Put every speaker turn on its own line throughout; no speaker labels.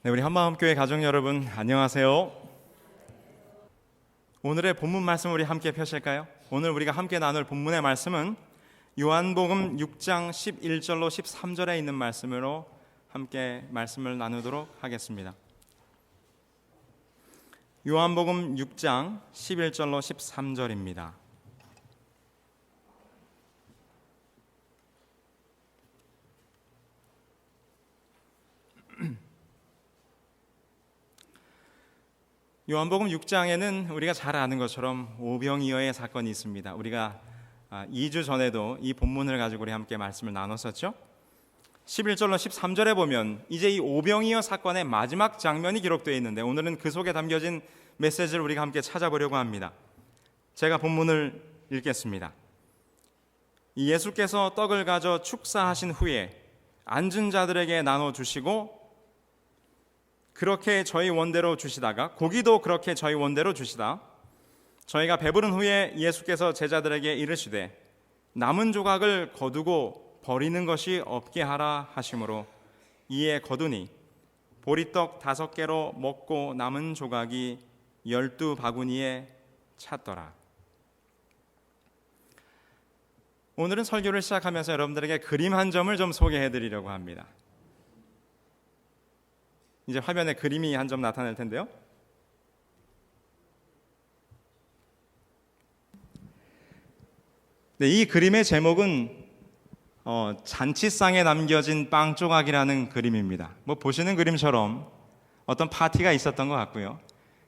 네, 우리 한마음교회 가족 여러분 안녕하세요. 오늘의 본문 말씀 우리 함께 펴실까요? 오늘 우리가 함께 나눌 본문의 말씀은 요한복음 6장 11절로 13절에 있는 말씀으로 함께 말씀을 나누도록 하겠습니다. 요한복음 6장 11절로 13절입니다. 요한복음 6장에는 우리가 잘 아는 것처럼 오병이어의 사건이 있습니다. 우리가 2주 전에도 이 본문을 가지고 우리 함께 말씀을 나눴었죠. 11절로 13절에 보면 이제 이 오병이어 사건의 마지막 장면이 기록되어 있는데 오늘은 그 속에 담겨진 메시지를 우리가 함께 찾아보려고 합니다. 제가 본문을 읽겠습니다. 예수께서 떡을 가져 축사하신 후에 앉은 자들에게 나눠주시고 그렇게 저희 원대로 주시다가 고기도 그렇게 저희 원대로 주시다 저희가 배부른 후에 예수께서 제자들에게 이르시되 남은 조각을 거두고 버리는 것이 없게 하라 하심으로 이에 거두니 보리떡 5개로 먹고 남은 조각이 12바구니에 찼더라. 오늘은 설교를 시작하면서 여러분들에게 그림 한 점을 좀 소개해 드리려고 합니다. 이제 화면에 그림이 한 점 나타날 텐데요. 네, 이 그림의 제목은 잔치상에 남겨진 빵 조각이라는 그림입니다. 뭐 보시는 그림처럼 어떤 파티가 있었던 것 같고요.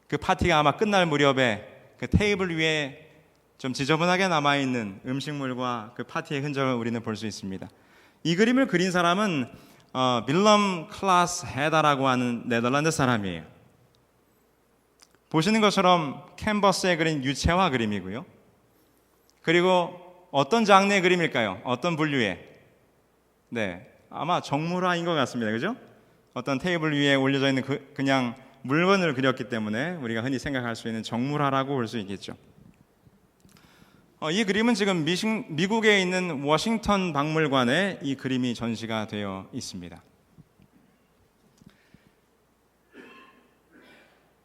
그 파티가 아마 끝날 무렵에 그 테이블 위에 좀 지저분하게 남아있는 음식물과 그 파티의 흔적을 우리는 볼 수 있습니다. 이 그림을 그린 사람은 빌럼 클라스 헤다라고 하는 네덜란드 사람이에요. 보시는 것처럼 캔버스에 그린 유채화 그림이고요. 그리고 어떤 장르의 그림일까요? 어떤 분류의? 네, 아마 정물화인 것 같습니다. 그죠? 어떤 테이블 위에 올려져 있는 그냥 물건을 그렸기 때문에 우리가 흔히 생각할 수 있는 정물화라고 볼 수 있겠죠. 이 그림은 지금 미국에 있는 워싱턴 박물관에 이 그림이 전시가 되어 있습니다.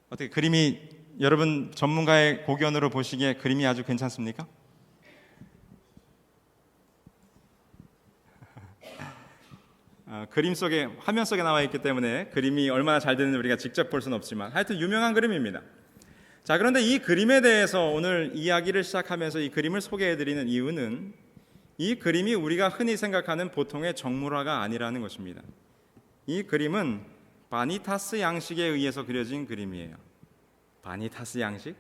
어떻게 그림이 여러분 전문가의 고견으로 보시기에 그림이 아주 괜찮습니까? 그림 속에 화면 속에 나와 있기 때문에 그림이 얼마나 잘 되는지 우리가 직접 볼 수는 없지만 하여튼 유명한 그림입니다. 자, 그런데 이 그림에 대해서 오늘 이야기를 시작하면서 이 그림을 소개해드리는 이유는 이 그림이 우리가 흔히 생각하는 보통의 정물화가 아니라는 것입니다. 이 그림은 바니타스 양식에 의해서 그려진 그림이에요. 바니타스 양식?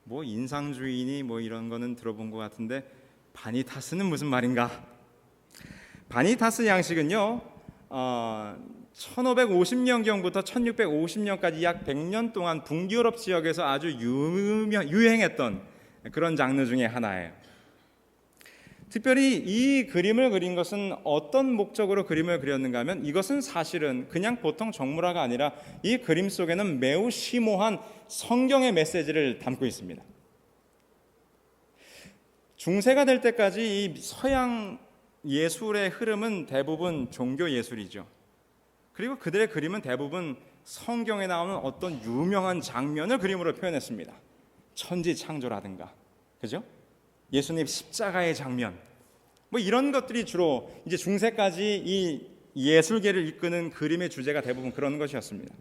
뭐 인상주의니 뭐 이런 거는 들어본 것 같은데 바니타스는 무슨 말인가? 바니타스 양식은요 1550년경부터 1650년까지 약 100년 동안 북유럽 지역에서 아주 유행했던 그런 장르 중에 하나예요. 특별히 이 그림을 그린 것은 어떤 목적으로 그림을 그렸는가 하면 이것은 사실은 그냥 보통 정물화가 아니라 이 그림 속에는 매우 심오한 성경의 메시지를 담고 있습니다. 중세가 될 때까지 이 서양 예술의 흐름은 대부분 종교 예술이죠. 그리고 그들의 그림은 대부분 성경에 나오는 어떤 유명한 장면을 그림으로 표현했습니다. 천지창조라든가, 그죠? 예수님 십자가의 장면, 뭐 이런 것들이 주로 이제 중세까지 이 예술계를 이끄는 그림의 주제가 대부분 그런 것이었습니다.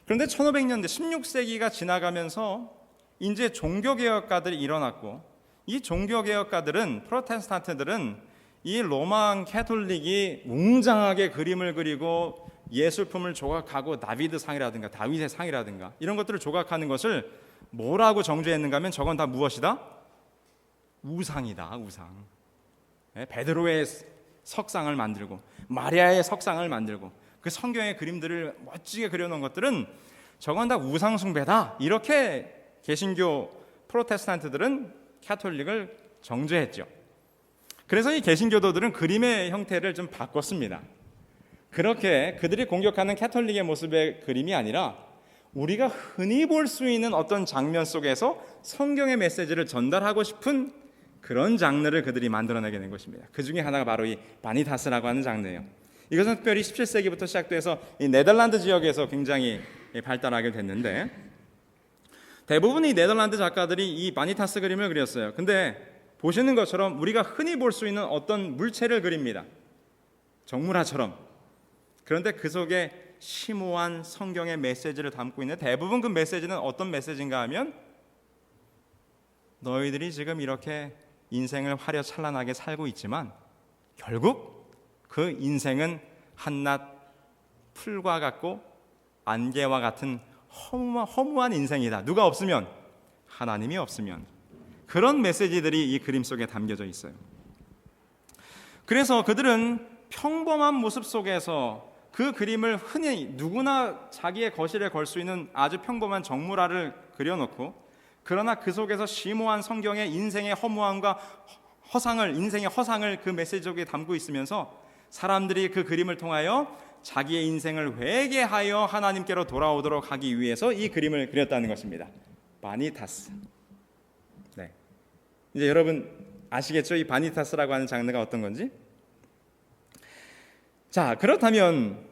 그런데 1500년대 16세기가 지나가면서 이제 종교개혁가들이 일어났고 이 종교개혁가들은 프로테스탄트들은 이 로만 캐톨릭이 웅장하게 그림을 그리고 예술품을 조각하고 다비드 상이라든가 다윗의 상이라든가 이런 것들을 조각하는 것을 뭐라고 정죄했는가 하면 저건 다 무엇이다? 우상이다, 우상. 베드로의 석상을 만들고 마리아의 석상을 만들고 그 성경의 그림들을 멋지게 그려놓은 것들은 저건 다 우상 숭배다. 이렇게 개신교 프로테스탄트들은 캐톨릭을 정죄했죠. 그래서 이 개신교도들은 그림의 형태를 좀 바꿨습니다. 그렇게 그들이 공격하는 캐톨릭의 모습의 그림이 아니라 우리가 흔히 볼 수 있는 어떤 장면 속에서 성경의 메시지를 전달하고 싶은 그런 장르를 그들이 만들어내게 된 것입니다. 그 중에 하나가 바로 이 바니타스라고 하는 장르예요. 이것은 특별히 17세기부터 시작돼서 이 네덜란드 지역에서 굉장히 발달하게 됐는데, 대부분 이 네덜란드 작가들이 이 바니타스 그림을 그렸어요. 근데 보시는 것처럼 우리가 흔히 볼 수 있는 어떤 물체를 그립니다. 정물화처럼. 그런데 그 속에 심오한 성경의 메시지를 담고 있는, 대부분 그 메시지는 어떤 메시지인가 하면, 너희들이 지금 이렇게 인생을 화려찬란하게 살고 있지만 결국 그 인생은 한낱 풀과 같고 안개와 같은 허무한 인생이다. 누가 없으면, 하나님이 없으면. 그런 메시지들이 이 그림 속에 담겨져 있어요. 그래서 그들은 평범한 모습 속에서 그 그림을 흔히 누구나 자기의 거실에 걸 수 있는 아주 평범한 정물화를 그려놓고, 그러나 그 속에서 심오한 성경의 인생의 허무함과 인생의 허상을 그 메시지 속에 담고 있으면서 사람들이 그 그림을 통하여 자기의 인생을 회개하여 하나님께로 돌아오도록 하기 위해서 이 그림을 그렸다는 것입니다. 바니타스. 네. 이제 여러분 아시겠죠? 이 바니타스라고 하는 장르가 어떤 건지? 자, 그렇다면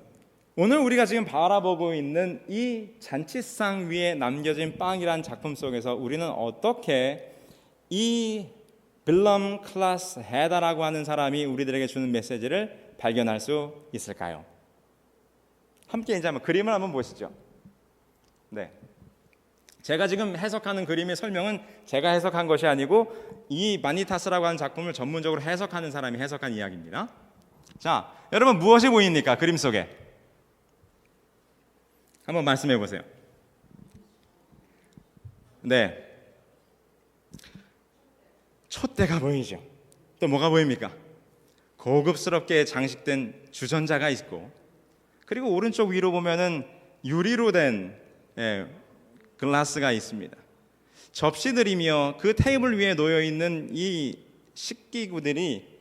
오늘 우리가 지금 바라보고 있는 이 잔치상 위에 남겨진 빵이란 작품 속에서 우리는 어떻게 이 빌럼 클라스 헤다라고 하는 사람이 우리들에게 주는 메시지를 발견할 수 있을까요? 함께 이제 한번 그림을 한번 보시죠. 네. 제가 지금 해석하는 그림의 설명은 제가 해석한 것이 아니고 이 바니타스라고 하는 작품을 전문적으로 해석하는 사람이 해석한 이야기입니다. 자, 여러분 무엇이 보입니까? 그림 속에 한번 말씀해 보세요. 네, 촛대가 보이죠. 또 뭐가 보입니까? 고급스럽게 장식된 주전자가 있고, 그리고 오른쪽 위로 보면은 유리로 된 글라스가 있습니다. 접시들이며 그 테이블 위에 놓여 있는 이 식기구들이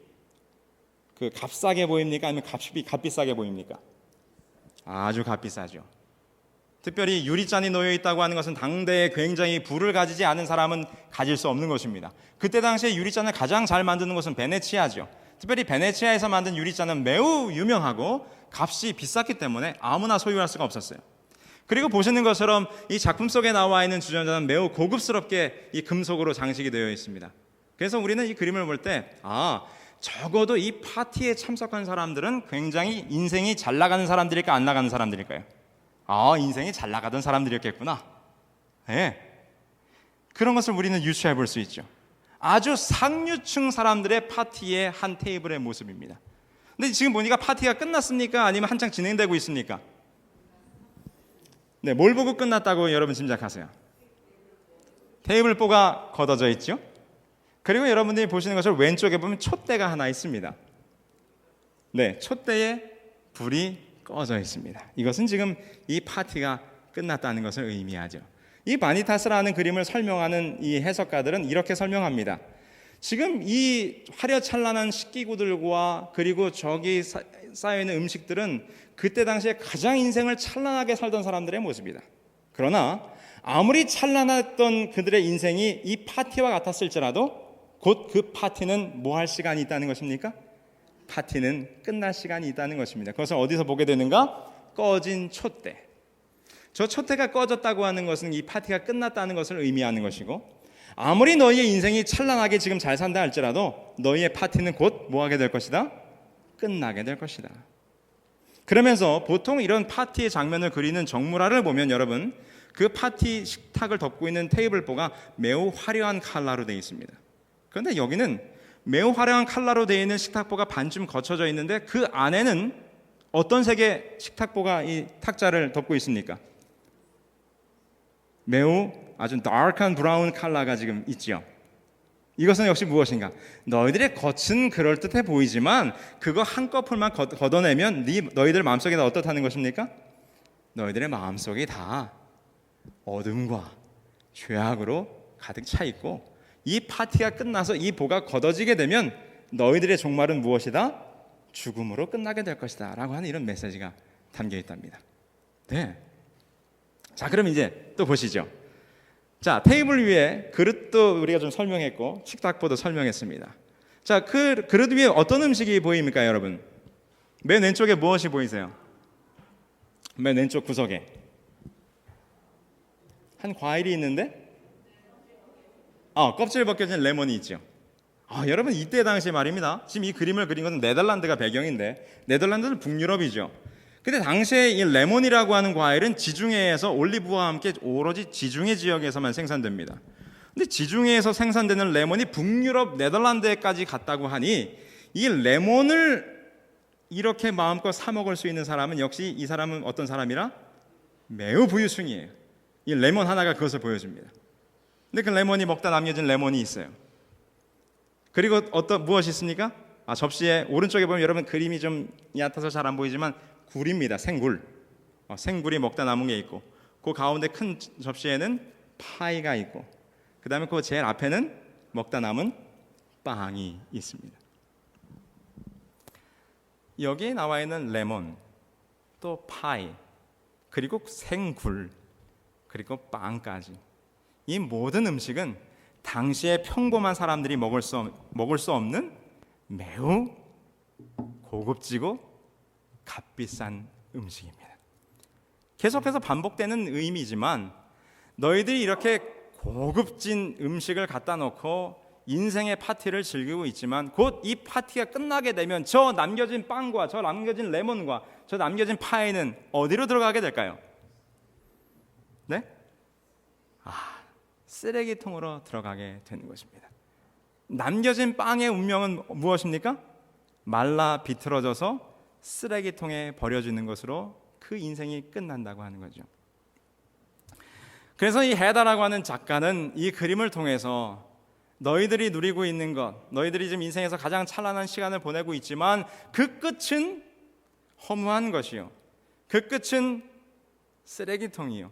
그 값싸게 보입니까? 아니면 값비싸게 보입니까? 아주 값비싸죠. 특별히 유리잔이 놓여 있다고 하는 것은 당대에 굉장히 부를 가지지 않은 사람은 가질 수 없는 것입니다. 그때 당시에 유리잔을 가장 잘 만드는 곳은 베네치아죠. 특별히 베네치아에서 만든 유리잔은 매우 유명하고 값이 비쌌기 때문에 아무나 소유할 수가 없었어요. 그리고 보시는 것처럼 이 작품 속에 나와 있는 주전자는 매우 고급스럽게 이 금속으로 장식이 되어 있습니다. 그래서 우리는 이 그림을 볼 때 적어도 이 파티에 참석한 사람들은 굉장히 인생이 잘 나가는 사람들일까 안 나가는 사람들일까요? 인생이 잘 나가던 사람들이었겠구나. 네. 그런 것을 우리는 유추해 볼 수 있죠. 아주 상류층 사람들의 파티의 한 테이블의 모습입니다. 근데 지금 보니까 파티가 끝났습니까? 아니면 한창 진행되고 있습니까? 네, 뭘 보고 끝났다고 여러분 짐작하세요? 테이블보가 걷어져 있죠. 그리고 여러분들이 보시는 것을 왼쪽에 보면 촛대가 하나 있습니다. 네, 촛대에 불이 꺼져 있습니다. 이것은 지금 이 파티가 끝났다는 것을 의미하죠. 이 바니타스라는 그림을 설명하는 이 해석가들은 이렇게 설명합니다. 지금 이 화려찬란한 식기구들과 그리고 저기 쌓여있는 음식들은 그때 당시에 가장 인생을 찬란하게 살던 사람들의 모습이다. 그러나 아무리 찬란했던 그들의 인생이 이 파티와 같았을지라도 곧 그 파티는 뭐 할 시간이 있다는 것입니까? 파티는 끝날 시간이 있다는 것입니다. 그것을 어디서 보게 되는가? 꺼진 촛대. 저 촛대가 꺼졌다고 하는 것은 이 파티가 끝났다는 것을 의미하는 것이고, 아무리 너희의 인생이 찬란하게 지금 잘 산다 할지라도 너희의 파티는 곧 뭐 하게 될 것이다? 끝나게 될 것이다. 그러면서 보통 이런 파티의 장면을 그리는 정물화를 보면 여러분, 그 파티 식탁을 덮고 있는 테이블보가 매우 화려한 컬러로 되어 있습니다. 그런데 여기는 매우 화려한 컬러로 되어 있는 식탁보가 반쯤 거쳐져 있는데 그 안에는 어떤 색의 식탁보가 이 탁자를 덮고 있습니까? 매우 아주 다크한 브라운 컬러가 지금 있지요. 이것은 역시 무엇인가? 너희들의 겉은 그럴듯해 보이지만 그거 한꺼풀만 걷어내면 너희들 마음속에 다 어떻다는 것입니까? 너희들의 마음속이 다 어둠과 죄악으로 가득 차 있고, 이 파티가 끝나서 이 보가 걷어지게 되면 너희들의 종말은 무엇이다? 죽음으로 끝나게 될 것이다 라고 하는 이런 메시지가 담겨 있답니다. 네. 자, 그럼 이제 또 보시죠. 자, 테이블 위에 그릇도 우리가 좀 설명했고 식탁보도 설명했습니다. 자, 그 그릇 위에 어떤 음식이 보입니까, 여러분? 맨 왼쪽에 무엇이 보이세요? 맨 왼쪽 구석에 한 과일이 있는데 껍질 벗겨진 레몬이 있죠. 여러분, 이때 당시 말입니다. 지금 이 그림을 그린 것은 네덜란드가 배경인데, 네덜란드는 북유럽이죠. 근데 당시에 이 레몬이라고 하는 과일은 지중해에서 올리브와 함께 오로지 지중해 지역에서만 생산됩니다. 근데 지중해에서 생산되는 레몬이 북유럽 네덜란드에까지 갔다고 하니, 이 레몬을 이렇게 마음껏 사 먹을 수 있는 사람은 역시 이 사람은 어떤 사람이라? 매우 부유층이에요. 이 레몬 하나가 그것을 보여줍니다. 근데 그 레몬이 먹다 남겨진 레몬이 있어요. 그리고 무엇이 있습니까? 접시에 오른쪽에 보면 여러분 그림이 좀 얕아서 잘 안 보이지만 굴입니다. 생굴. 생굴이 먹다 남은 게 있고, 그 가운데 큰 접시에는 파이가 있고, 그 다음에 그 제일 앞에는 먹다 남은 빵이 있습니다. 여기에 나와 있는 레몬, 또 파이, 그리고 생굴, 그리고 빵까지, 이 모든 음식은 당시에 평범한 사람들이 먹을 수 없는 매우 고급지고 값비싼 음식입니다. 계속해서 반복되는 의미지만, 너희들이 이렇게 고급진 음식을 갖다 놓고 인생의 파티를 즐기고 있지만, 곧 이 파티가 끝나게 되면 저 남겨진 빵과 저 남겨진 레몬과 저 남겨진 파이는 어디로 들어가게 될까요? 네? 쓰레기통으로 들어가게 되는 것입니다. 남겨진 빵의 운명은 무엇입니까? 말라 비틀어져서 쓰레기통에 버려지는 것으로 그 인생이 끝난다고 하는 거죠. 그래서 이 헤다라고 하는 작가는 이 그림을 통해서 너희들이 누리고 있는 것, 너희들이 지금 인생에서 가장 찬란한 시간을 보내고 있지만 그 끝은 허무한 것이요, 그 끝은 쓰레기통이요,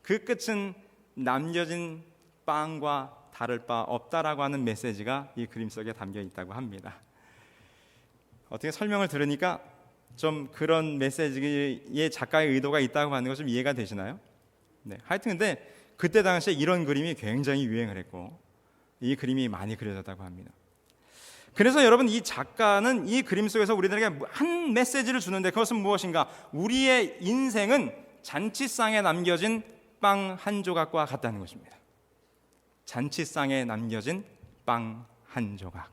그 끝은 남겨진 빵과 다를 바 없다라고 하는 메시지가 이 그림 속에 담겨 있다고 합니다. 어떻게 설명을 들으니까 좀 그런 메시지의 작가의 의도가 있다고 하는 것 좀 이해가 되시나요? 네, 하여튼 근데 그때 당시에 이런 그림이 굉장히 유행을 했고, 이 그림이 많이 그려졌다고 합니다. 그래서 여러분, 이 작가는 이 그림 속에서 우리들에게 한 메시지를 주는데, 그것은 무엇인가? 우리의 인생은 잔치상에 남겨진 빵 한 조각과 같다는 것입니다. 잔치상에 남겨진 빵 한 조각.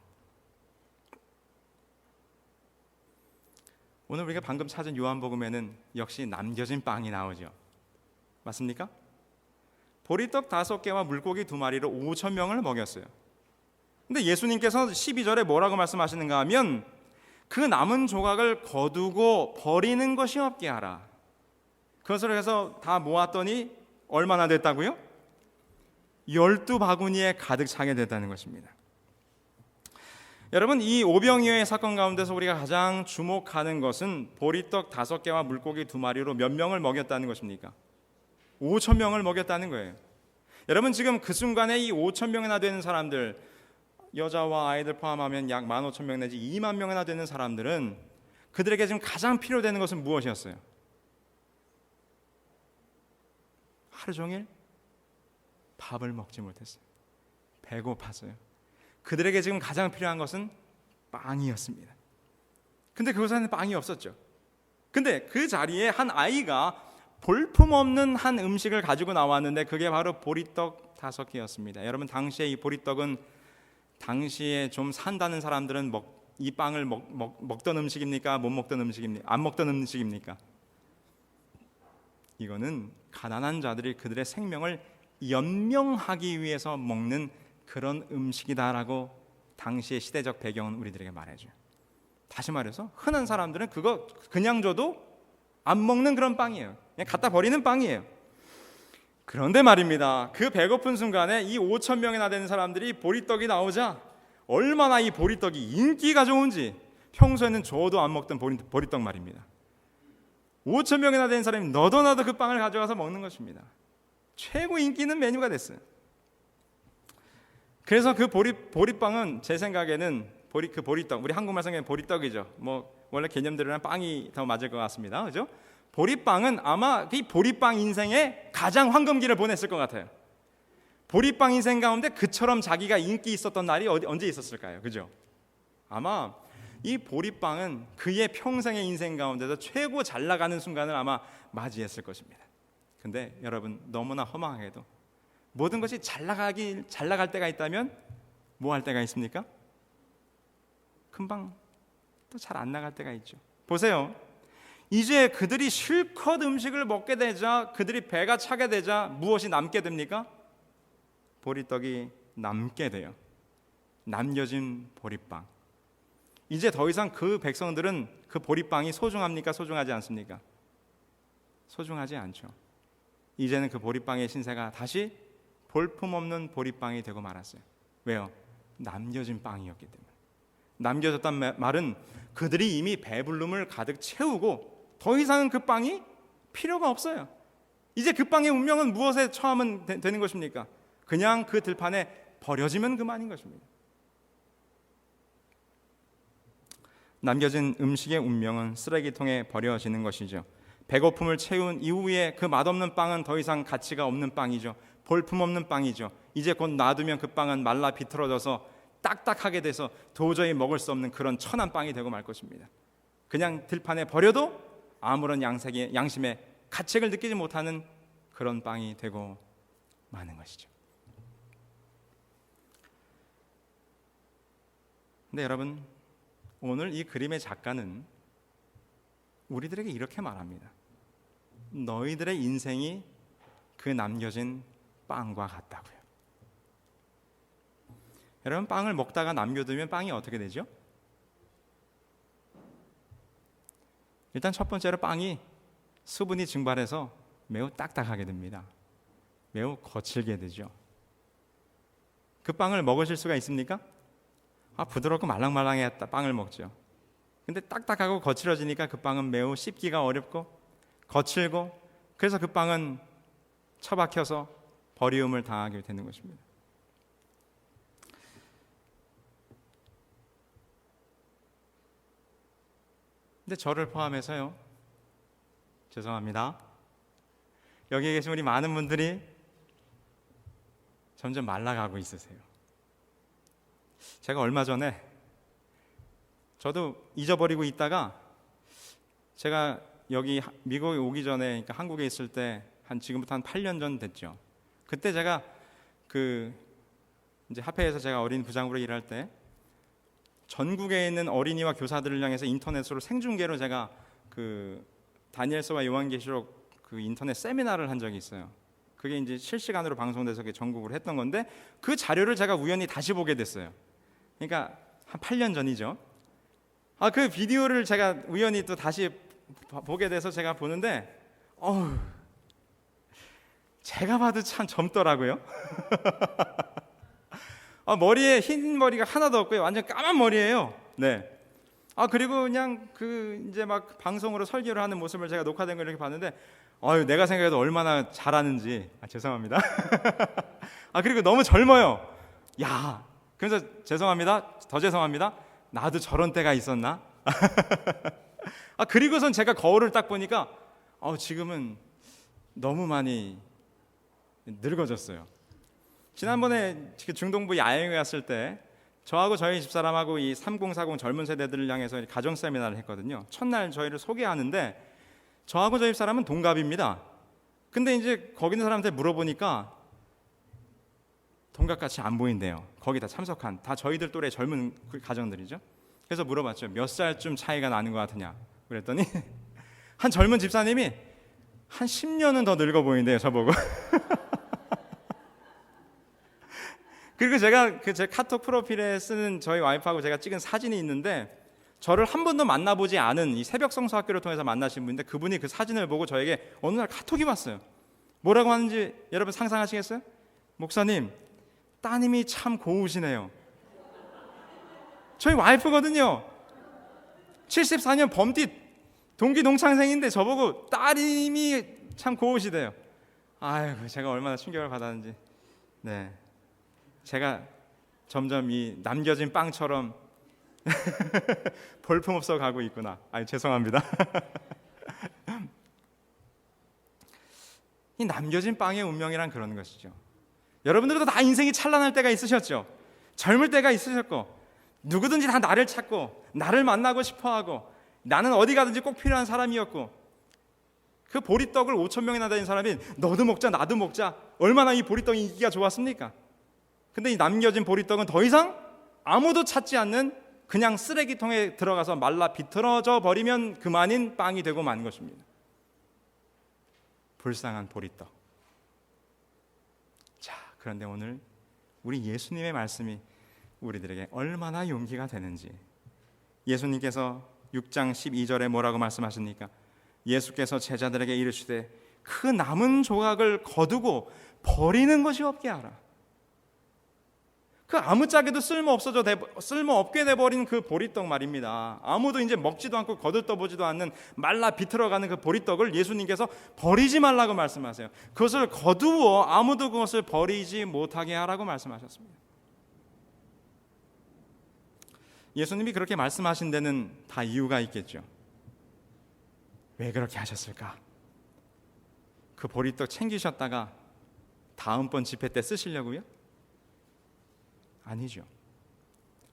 오늘 우리가 방금 찾은 요한복음에는 역시 남겨진 빵이 나오죠. 맞습니까? 보리떡 5개와 물고기 2마리로 5,000명을 먹였어요. 근데 예수님께서 12절에 뭐라고 말씀하시는가 하면, 그 남은 조각을 거두고 버리는 것이 없게 하라. 그것을 해서 다 모았더니 얼마나 됐다고요? 12바구니에 가득 차게 됐다는 것입니다. 여러분, 이 오병이어의 사건 가운데서 우리가 가장 주목하는 것은 보리떡 5개와 물고기 2마리로 몇 명을 먹였다는 것입니까? 5,000명을 먹였다는 거예요. 여러분, 지금 그 순간에 이 5,000명이나 되는 사람들, 여자와 아이들 포함하면 약 15,000명 내지 2만 명이나 되는 사람들은 그들에게 지금 가장 필요되는 것은 무엇이었어요? 하루 종일 밥을 먹지 못했어요. 배고팠어요. 그들에게 지금 가장 필요한 것은 빵이었습니다. 근데 그곳에는 빵이 없었죠. 근데 그 자리에 한 아이가 볼품없는 한 음식을 가지고 나왔는데, 그게 바로 보리떡 5개였습니다. 여러분, 당시에 이 보리떡은 당시에 좀 산다는 사람들은 이 빵을 먹던 음식입니까? 못 먹던 음식입니까? 안 먹던 음식입니까? 이거는 가난한 자들이 그들의 생명을 연명하기 위해서 먹는 그런 음식이다라고 당시의 시대적 배경은 우리들에게 말해줘요. 다시 말해서 흔한 사람들은 그거 그냥 줘도 안 먹는 그런 빵이에요. 그냥 갖다 버리는 빵이에요. 그런데 말입니다, 그 배고픈 순간에 이 5,000명이나 되는 사람들이 보리떡이 나오자 얼마나 이 보리떡이 인기가 좋은지, 평소에는 줘도 안 먹던 보리떡 말입니다. 5,000명이나 되는 사람이 너도 나도 그 빵을 가져가서 먹는 것입니다. 최고 인기 있는 메뉴가 됐어요. 그래서 그 보리빵은 제 생각에는 그 보리떡, 우리 한국말 성경에 보리떡이죠. 원래 개념대로는 빵이 더 맞을 것 같습니다. 그죠? 보리빵은 아마 이 보리빵 인생에 가장 황금기를 보냈을 것 같아요. 보리빵 인생 가운데 그처럼 자기가 인기 있었던 날이 언제 있었을까요? 그죠? 아마 이 보리빵은 그의 평생의 인생 가운데서 최고 잘 나가는 순간을 아마 맞이했을 것입니다. 근데 여러분, 너무나 허망하게도 모든 것이 잘 나갈 때가 있다면 뭐 할 때가 있습니까? 금방 또 잘 안 나갈 때가 있죠. 보세요. 이제 그들이 실컷 음식을 먹게 되자, 그들이 배가 차게 되자 무엇이 남게 됩니까? 보리떡이 남게 돼요. 남겨진 보리빵. 이제 더 이상 그 백성들은 그 보리빵이 소중합니까? 소중하지 않습니까? 소중하지 않죠. 이제는 그 보리빵의 신세가 다시 볼품없는 보리빵이 되고 말았어요. 왜요? 남겨진 빵이었기 때문에. 남겨졌단 말은 그들이 이미 배불름을 가득 채우고 더 이상은 그 빵이 필요가 없어요. 이제 그 빵의 운명은 무엇에 처하면 되는 것입니까? 그냥 그 들판에 버려지면 그만인 것입니다. 남겨진 음식의 운명은 쓰레기통에 버려지는 것이죠. 배고픔을 채운 이후에 그 맛없는 빵은 더 이상 가치가 없는 빵이죠. 볼품없는 빵이죠. 이제 곧 놔두면 그 빵은 말라 비틀어져서 딱딱하게 돼서 도저히 먹을 수 없는 그런 천한 빵이 되고 말 것입니다. 그냥 들판에 버려도 아무런 양심의 가책을 느끼지 못하는 그런 빵이 되고 마는 것이죠. 근데 여러분, 오늘 이 그림의 작가는 우리들에게 이렇게 말합니다. 너희들의 인생이 그 남겨진 빵과 같다고요. 여러분, 빵을 먹다가 남겨두면 빵이 어떻게 되죠? 일단 첫 번째로 빵이 수분이 증발해서 매우 딱딱하게 됩니다. 매우 거칠게 되죠. 그 빵을 먹으실 수가 있습니까? 부드럽고 말랑말랑해 빵을 먹죠. 근데 딱딱하고 거칠어지니까 그 빵은 매우 씹기가 어렵고 거칠고, 그래서 그 빵은 처박혀서 버리움을 당하게 되는 것입니다. 근데 저를 포함해서요, 죄송합니다, 여기에 계신 우리 많은 분들이 점점 말라가고 있으세요. 제가 얼마 전에 저도 잊어버리고 있다가, 제가 여기 미국에 오기 전에, 그러니까 한국에 있을 때 지금부터 한 8년 전 됐죠. 그때 제가 이제 합회에서 제가 어린 부장으로 일할 때 전국에 있는 어린이와 교사들을 향해서 인터넷으로 생중계로 제가 다니엘서와 요한계시록 인터넷 세미나를 한 적이 있어요. 그게 이제 실시간으로 방송돼서 전국으로 했던 건데, 그 자료를 제가 우연히 다시 보게 됐어요. 그러니까 한 8년 전이죠. 그 비디오를 제가 우연히 또 다시 보게 돼서 제가 보는데, 제가 봐도 참 젊더라고요. 머리에 흰 머리가 하나도 없고요, 완전 까만 머리예요. 네. 그리고 그냥 이제 막 방송으로 설교를 하는 모습을 제가 녹화된 걸 이렇게 봤는데, 내가 생각해도 얼마나 잘하는지. 죄송합니다. 그리고 너무 젊어요. 야, 그래서 죄송합니다. 더 죄송합니다. 나도 저런 때가 있었나? 그리고선 제가 거울을 딱 보니까 지금은 너무 많이 늙어졌어요. 지난번에 중동부 야영에 갔을 때 저하고 저희 집사람하고 이 3040 젊은 세대들을 향해서 가정 세미나를 했거든요. 첫날 저희를 소개하는데, 저하고 저희 집사람은 동갑입니다. 근데 이제 거기 있는 사람한테 물어보니까 동갑같이 안 보인대요. 거기 다 참석한 다 저희들 또래 젊은 가정들이죠. 그래서 물어봤죠. 몇 살쯤 차이가 나는 것 같으냐 그랬더니 한 젊은 집사님이 한 10년은 더 늙어 보인대요, 저보고. 그리고 제가 제 카톡 프로필에 쓰는 저희 와이프하고 제가 찍은 사진이 있는데, 저를 한 번도 만나보지 않은 이 새벽 성서학교를 통해서 만나신 분인데, 그분이 그 사진을 보고 저에게 어느 날 카톡이 왔어요. 뭐라고 하는지 여러분 상상하시겠어요? 목사님, 따님이 참 고우시네요. 저희 와이프거든요. 74년 범띠 동기 동창생인데 저보고 따님이 참 고우시대요. 아이고, 제가 얼마나 충격을 받았는지. 네, 제가 점점 이 남겨진 빵처럼 볼품없어 가고 있구나. 죄송합니다. 이 남겨진 빵의 운명이란 그런 것이죠. 여러분들도 다 인생이 찬란할 때가 있으셨죠. 젊을 때가 있으셨고, 누구든지 다 나를 찾고 나를 만나고 싶어하고 나는 어디 가든지 꼭 필요한 사람이었고, 그 보리떡을 5천 명이나 되는 사람이 너도 먹자 나도 먹자, 얼마나 이 보리떡이 인기가 좋았습니까? 근데 이 남겨진 보리떡은 더 이상 아무도 찾지 않는 그냥 쓰레기통에 들어가서 말라 비틀어져 버리면 그만인 빵이 되고 만 것입니다. 불쌍한 보리떡. 자, 그런데 오늘 우리 예수님의 말씀이 우리들에게 얼마나 용기가 되는지, 예수님께서 6장 12절에 뭐라고 말씀하십니까? 예수께서 제자들에게 이르시되 그 남은 조각을 거두고 버리는 것이 없게 하라. 그 아무짝에도 쓸모없게 돼버린 그 보리떡 말입니다. 아무도 이제 먹지도 않고 거들떠보지도 않는 말라 비틀어가는 그 보리떡을 예수님께서 버리지 말라고 말씀하세요. 그것을 거두어 아무도 그것을 버리지 못하게 하라고 말씀하셨습니다. 예수님이 그렇게 말씀하신 데는 다 이유가 있겠죠. 왜 그렇게 하셨을까? 그 보리떡 챙기셨다가 다음번 집회 때 쓰시려고요? 아니죠.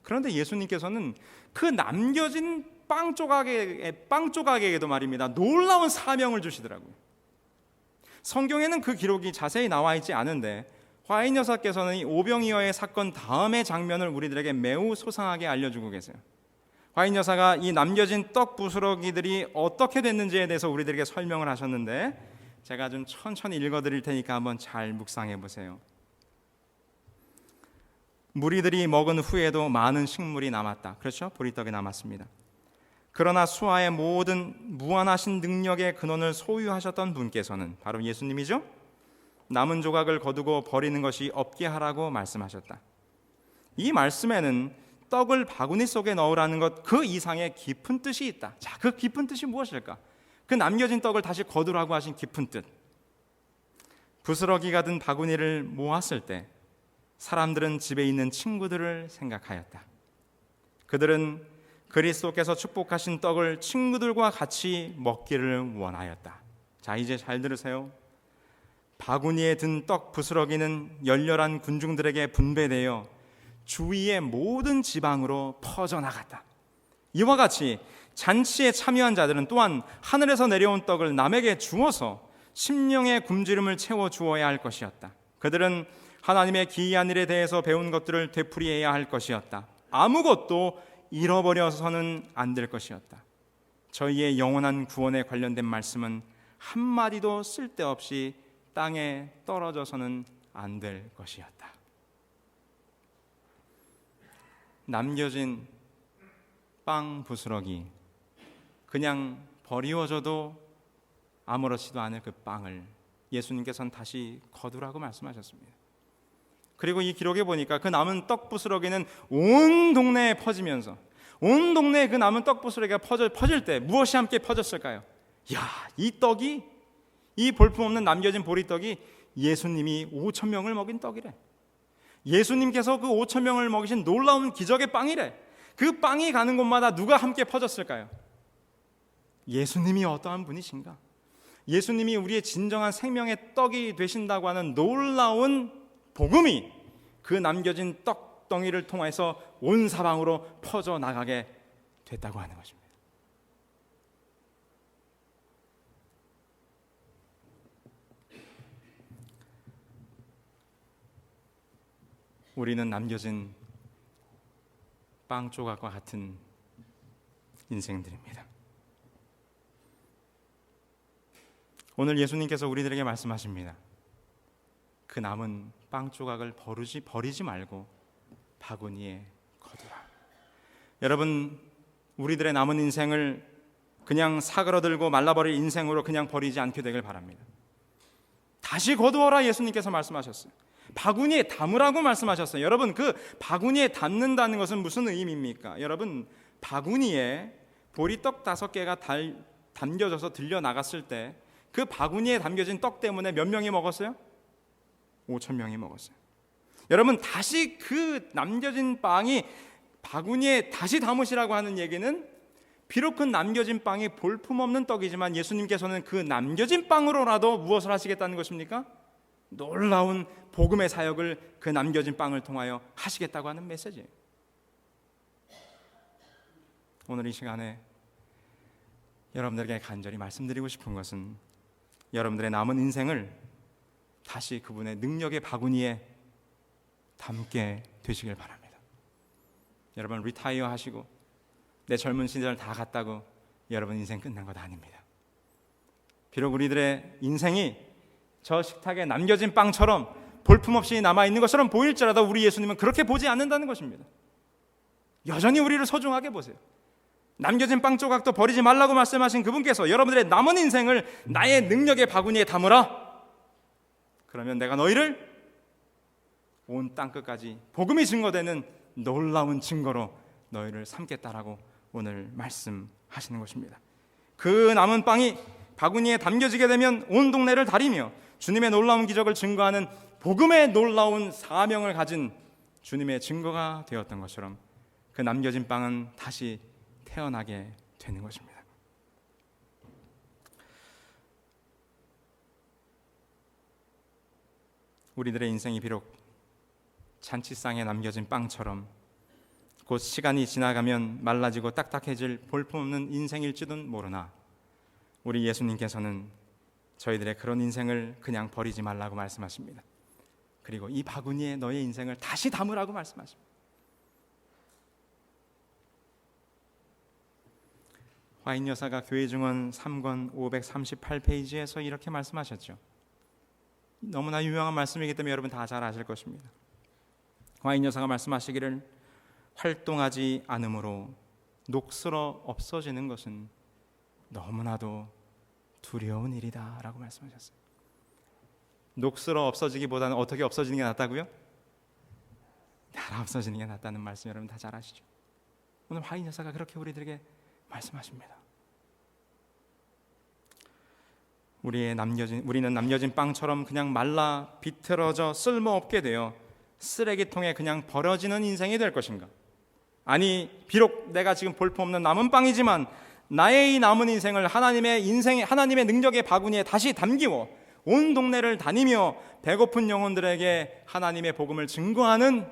그런데 예수님께서는 그 남겨진 빵 조각에게도 말입니다, 놀라운 사명을 주시더라고요. 성경에는 그 기록이 자세히 나와 있지 않은데 화인 여사께서는 이 오병이어의 사건 다음의 장면을 우리들에게 매우 소상하게 알려주고 계세요. 화인 여사가 이 남겨진 떡 부스러기들이 어떻게 됐는지에 대해서 우리들에게 설명을 하셨는데, 제가 좀 천천히 읽어드릴 테니까 한번 잘 묵상해 보세요. 무리들이 먹은 후에도 많은 식물이 남았다. 그렇죠? 보리떡이 남았습니다. 그러나 수아의 모든 무한하신 능력의 근원을 소유하셨던 분께서는, 바로 예수님이죠, 남은 조각을 거두고 버리는 것이 없게 하라고 말씀하셨다. 이 말씀에는 떡을 바구니 속에 넣으라는 것 그 이상의 깊은 뜻이 있다. 자, 그 깊은 뜻이 무엇일까? 그 남겨진 떡을 다시 거두라고 하신 깊은 뜻. 부스러기가 든 바구니를 모았을 때 사람들은 집에 있는 친구들을 생각하였다. 그들은 그리스도께서 축복하신 떡을 친구들과 같이 먹기를 원하였다. 자, 이제 잘 들으세요. 바구니에 든 떡 부스러기는 열렬한 군중들에게 분배되어 주위의 모든 지방으로 퍼져나갔다. 이와 같이 잔치에 참여한 자들은 또한 하늘에서 내려온 떡을 남에게 주어서 심령의 굶주림을 채워 주어야 할 것이었다. 그들은 하나님의 기이한 일에 대해서 배운 것들을 되풀이해야 할 것이었다. 아무것도 잃어버려서는 안 될 것이었다. 저희의 영원한 구원에 관련된 말씀은 한마디도 쓸데없이 땅에 떨어져서는 안 될 것이었다. 남겨진 빵 부스러기, 그냥 버리워져도 아무렇지도 않을 그 빵을 예수님께서는 다시 거두라고 말씀하셨습니다. 그리고 이 기록에 보니까 그 남은 떡 부스러기는 온 동네에 퍼지면서, 온 동네에 그 남은 떡 부스러기가 퍼질 때 무엇이 함께 퍼졌을까요? 이 떡이, 이 볼품없는 남겨진 보리떡이 예수님이 5천 명을 먹인 떡이래. 예수님께서 그 5천 명을 먹이신 놀라운 기적의 빵이래. 그 빵이 가는 곳마다 누가 함께 퍼졌을까요? 예수님이 어떠한 분이신가? 예수님이 우리의 진정한 생명의 떡이 되신다고 하는 놀라운 복음이 그 남겨진 떡덩이를 통해서 온 사방으로 퍼져나가게 됐다고 하는 것입니다. 우리는 남겨진 빵 조각과 같은 인생들입니다. 오늘 예수님께서 우리들에게 말씀하십니다. 그 남은 빵 조각을 버리지 말고 바구니에 거두라. 여러분, 우리들의 남은 인생을 그냥 사그러들고 말라버릴 인생으로 그냥 버리지 않게 되길 바랍니다. 다시 거두어라 예수님께서 말씀하셨어요. 바구니에 담으라고 말씀하셨어요. 여러분, 그 바구니에 담는다는 것은 무슨 의미입니까? 여러분, 바구니에 보리떡 5개가 담겨져서 들려 나갔을 때 그 바구니에 담겨진 떡 때문에 몇 명이 먹었어요? 5천 명이 먹었어요. 여러분, 다시 그 남겨진 빵이 바구니에 다시 담으시라고 하는 얘기는, 비록 그 남겨진 빵이 볼품없는 떡이지만 예수님께서는 그 남겨진 빵으로라도 무엇을 하시겠다는 것입니까? 놀라운 복음의 사역을 그 남겨진 빵을 통하여 하시겠다고 하는 메시지예요. 오늘 이 시간에 여러분들에게 간절히 말씀드리고 싶은 것은 여러분들의 남은 인생을 다시 그분의 능력의 바구니에 담게 되시길 바랍니다. 여러분 리타이어 하시고 내 젊은 시절 다 갔다고 여러분 인생 끝난 것 아닙니다. 비록 우리들의 인생이 저 식탁에 남겨진 빵처럼 볼품없이 남아있는 것처럼 보일지라도 우리 예수님은 그렇게 보지 않는다는 것입니다. 여전히 우리를 소중하게 보세요. 남겨진 빵 조각도 버리지 말라고 말씀하신 그분께서 여러분들의 남은 인생을 나의 능력의 바구니에 담으라. 그러면 내가 너희를 온 땅끝까지 복음이 증거되는 놀라운 증거로 너희를 삼겠다라고 오늘 말씀하시는 것입니다. 그 남은 빵이 바구니에 담겨지게 되면 온 동네를 다리며 주님의 놀라운 기적을 증거하는 복음의 놀라운 사명을 가진 주님의 증거가 되었던 것처럼 그 남겨진 빵은 다시 태어나게 되는 것입니다. 우리들의 인생이 비록 잔치상에 남겨진 빵처럼 곧 시간이 지나가면 말라지고 딱딱해질 볼품없는 인생일지도 모르나 우리 예수님께서는 저희들의 그런 인생을 그냥 버리지 말라고 말씀하십니다. 그리고 이 바구니에 너의 인생을 다시 담으라고 말씀하십니다. 화인 여사가 교회 증언 3권 538페이지에서 이렇게 말씀하셨죠. 너무나 유명한 말씀이기 때문에 여러분 다 잘 아실 것입니다. 화인 여사가 말씀하시기를 활동하지 않음으로 녹슬어 없어지는 것은 너무나도 두려운 일이다 라고 말씀하셨어요. 녹슬어 없어지기보다는 어떻게 없어지는 게 낫다고요? 날아 없어지는 게 낫다는 말씀 여러분 다 잘 아시죠? 오늘 화인 여사가 그렇게 우리들에게 말씀하십니다. 우리는 남겨진 빵처럼 그냥 말라 비틀어져 쓸모없게 되어 쓰레기통에 그냥 버려지는 인생이 될 것인가? 아니 비록 내가 지금 볼품없는 남은 빵이지만 나의 이 남은 인생을 하나님의 능력의 바구니에 다시 담기고 온 동네를 다니며 배고픈 영혼들에게 하나님의 복음을 증거하는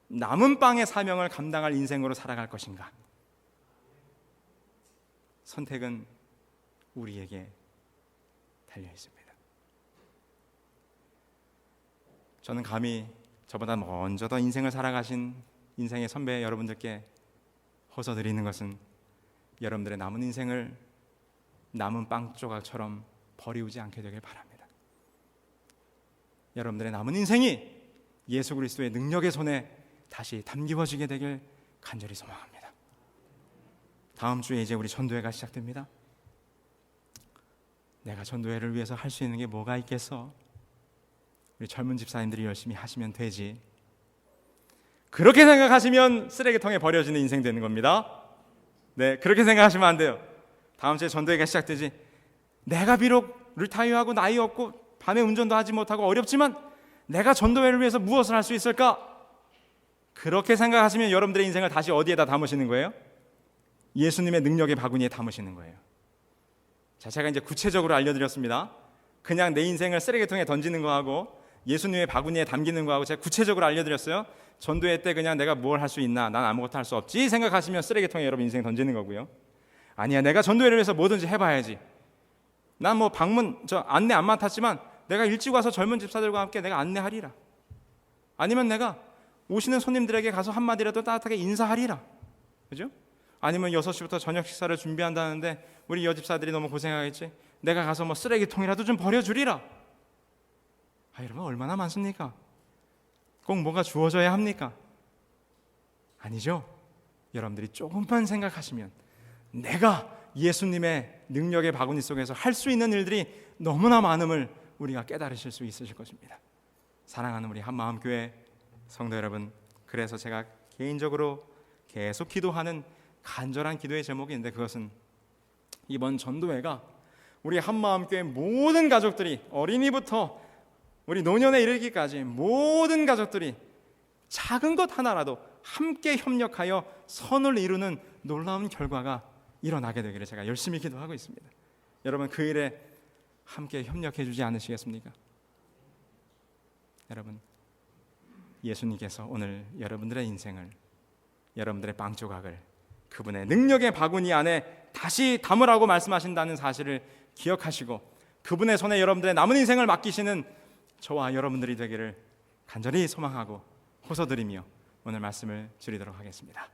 남은 빵의 사명을 감당할 인생으로 살아갈 것인가? 선택은 우리에게 달려 있습니다. 저는 감히 저보다 먼저 더 인생을 살아가신 인생의 선배 여러분들께 호소드리는 것은 여러분들의 남은 인생을 남은 빵 조각처럼 버리우지 않게 되길 바랍니다. 여러분들의 남은 인생이 예수 그리스도의 능력의 손에 다시 담기워지게 되길 간절히 소망합니다. 다음 주에 이제 우리 전도회가 시작됩니다. 내가 전도회를 위해서 할 수 있는 게 뭐가 있겠어? 우리 젊은 집사님들이 열심히 하시면 되지. 그렇게 생각하시면 쓰레기통에 버려지는 인생 되는 겁니다. 네, 그렇게 생각하시면 안 돼요. 다음 주에 전도회가 시작되지. 내가 비록 리타이어하고 나이 없고 밤에 운전도 하지 못하고 어렵지만 내가 전도회를 위해서 무엇을 할 수 있을까? 그렇게 생각하시면 여러분들의 인생을 다시 어디에다 담으시는 거예요? 예수님의 능력의 바구니에 담으시는 거예요. 자, 제가 이제 구체적으로 알려드렸습니다. 그냥 내 인생을 쓰레기통에 던지는 거하고 예수님의 바구니에 담기는 거하고 제가 구체적으로 알려드렸어요. 전도회 때 그냥 내가 뭘 할 수 있나, 난 아무것도 할 수 없지 생각하시면 쓰레기통에 여러분 인생 던지는 거고요. 아니야, 내가 전도회를 위해서 뭐든지 해봐야지. 난 뭐 방문 안내 안 맡았지만 내가 일찍 와서 젊은 집사들과 함께 내가 안내하리라. 아니면 내가 오시는 손님들에게 가서 한마디라도 따뜻하게 인사하리라. 그죠? 아니면 6시부터 저녁 식사를 준비한다는데 우리 여집사들이 너무 고생하겠지. 내가 가서 뭐 쓰레기통이라도 좀 버려주리라. 여러분 얼마나 많습니까? 꼭 뭐가 주어져야 합니까? 아니죠. 여러분들이 조금만 생각하시면 내가 예수님의 능력의 바구니 속에서 할 수 있는 일들이 너무나 많음을 우리가 깨달으실 수 있으실 것입니다. 사랑하는 우리 한마음교회 성도 여러분, 그래서 제가 개인적으로 계속 기도하는 간절한 기도의 제목이 있는데 그것은 이번 전도회가 우리 한마음교회 모든 가족들이 어린이부터 우리 노년에 이르기까지 모든 가족들이 작은 것 하나라도 함께 협력하여 선을 이루는 놀라운 결과가 일어나게 되기를 제가 열심히 기도하고 있습니다. 여러분 그 일에 함께 협력해 주지 않으시겠습니까? 여러분 예수님께서 오늘 여러분들의 인생을, 여러분들의 빵 조각을 그분의 능력의 바구니 안에 다시 담으라고 말씀하신다는 사실을 기억하시고 그분의 손에 여러분들의 남은 인생을 맡기시는 저와 여러분들이 되기를 간절히 소망하고 호소드리며 오늘 말씀을 드리도록 하겠습니다.